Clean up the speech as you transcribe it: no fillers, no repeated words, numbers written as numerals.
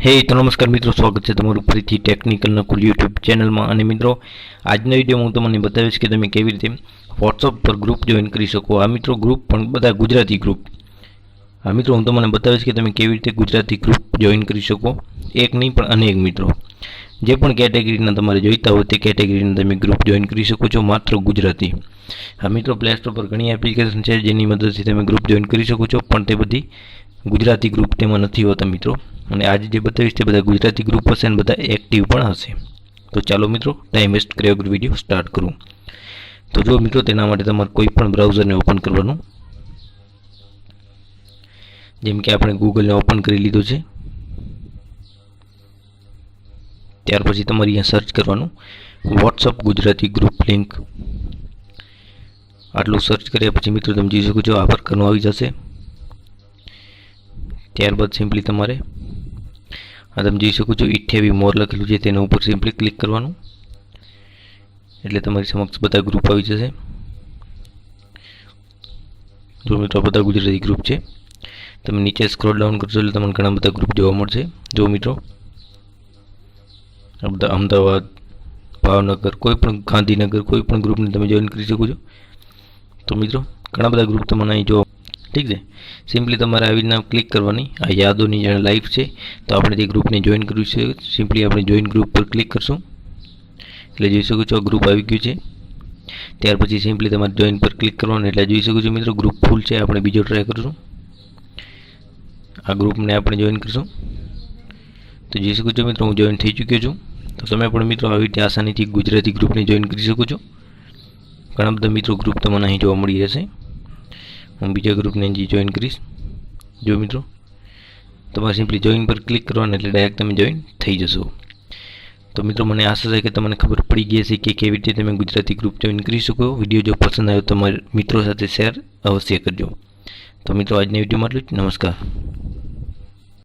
हे तो नमस्कार मित्रों, स्वागत है तमाરું ફરીથી ટેકનિકલ નકુલ યુટ્યુબ ચેનલમાં। અને મિત્રો આજના વિડીયોમાં હું તમને બતાવીશ કે તમે કેવી રીતે વોટ્સઅપ પર ગ્રુપ જોઈન કરી શકો। આ મિત્રો ગ્રુપ પણ બધા ગુજરાતી ગ્રુપ। આ મિત્રો હું તમને બતાવીશ કે તમે કેવી રીતે ગુજરાતી ગ્રુપ જોઈન કરી શકો, એક નહીં પણ અનેક મિત્રો। જે પણ કેટેગરીના તમારે જોઈતા હોય તે કેટેગરીના તમે ગ્રુપ જોઈન કરી શકો છો, માત્ર ગુજરાતી। આ મિત્રો પ્લે સ્ટોર પર ઘણી એપ્લિકેશન છે જેની મદદથી તમે ગ્રુપ જોઈન કરી શકો છો, પણ તે બધી ગુજરાતી ગ્રુપ તેમાં નથી હોતા મિત્રો। અને આજે જે બતાવીશ તે બધા ગુજરાતી ગ્રુપ હશે અને બધા એક્ટિવ પણ હશે। તો ચાલો મિત્રો ટાઈમ વેસ્ટ કર્યા વગર વિડીયો સ્ટાર્ટ કરું। તો જો મિત્રો તેના માટે તમારે કોઈ પણ બ્રાઉઝરને ઓપન કરવાનું, જેમ કે આપણે ગૂગલને ઓપન કરી લીધું છે। ત્યાર પછી તમારે અહીંયા સર્ચ કરવાનું વોટ્સઅપ ગુજરાતી ગ્રુપ લિંક। આટલું સર્ચ કર્યા પછી મિત્રો તમે જોઈ શકો છો આ પ્રકારનું આવી જશે। ત્યારબાદ સિમ્પલી તમારે આ તમે જોઈ શકો છો 28 મોર લખેલું છે તેના ઉપર સિમ્પલી ક્લિક કરવાનું, એટલે તમારી સમક્ષ બધા ગ્રુપ આવી જશે। જો મિત્રો બધા ગુજરાતી ગ્રુપ છે, તમે નીચે સ્ક્રોલ ડાઉન કરશો એટલે તમને ઘણા બધા ગ્રુપ જોવા મળશે। જો મિત્રો આ બધા અમદાવાદ, ભાવનગર, કોઈ પણ ગાંધીનગર, કોઈ પણ ગ્રુપને તમે જોઈન કરી શકો છો। તો મિત્રો ઘણા બધા ગ્રુપ તમને અહીં જોવા, ઠીક છે। સિમ્પલી તમારે આવી રીતના ક્લિક કરવાની, આ યાદોની જે લાઈવ છે તો આપણે તે ગ્રુપને જોઈન કર્યું છે। સિમ્પલી આપણે જોઈન ગ્રુપ પર ક્લિક કરશું એટલે જોઈ શકો છો ગ્રુપ આવી ગયું છે। ત્યાર પછી સિમ્પલી તમારે જોઈન પર ક્લિક કરવાનું, એટલે જોઈ શકો છો મિત્રો ગ્રુપ ફૂલ છે। આપણે બીજો ટ્રાય કરશું, આ ગ્રુપને આપણે જોઈન કરશું તો જોઈ શકો છો મિત્રો હું જોઈન થઈ ચૂક્યો છું। તો તમે પણ મિત્રો આવી રીતે આસાનીથી ગુજરાતી ગ્રુપને જોઈન કરી શકો છો। ઘણા બધા મિત્રો ગ્રુપ તમને અહીં જોવા મળી જશે। હું બીજા ગ્રુપને જોઈન કરીશ। જો મિત્રો તમારે સિમ્પલી જોઈન પર ક્લિક કરવાનું એટલે ડાયરેક્ટ તમે જોઈન થઈ જશો। તો મિત્રો મને આશા છે કે તમને ખબર પડી ગઈ હશે કે કેવી રીતે તમે ગુજરાતી ગ્રુપ જોઈન કરી શકો। વિડીયો જો પસંદ આવ્યો તો તમારા મિત્રો સાથે શેર અવશ્ય કરજો। તો મિત્રો આજના વિડીયોમાં એટલું જ। નમસ્કાર।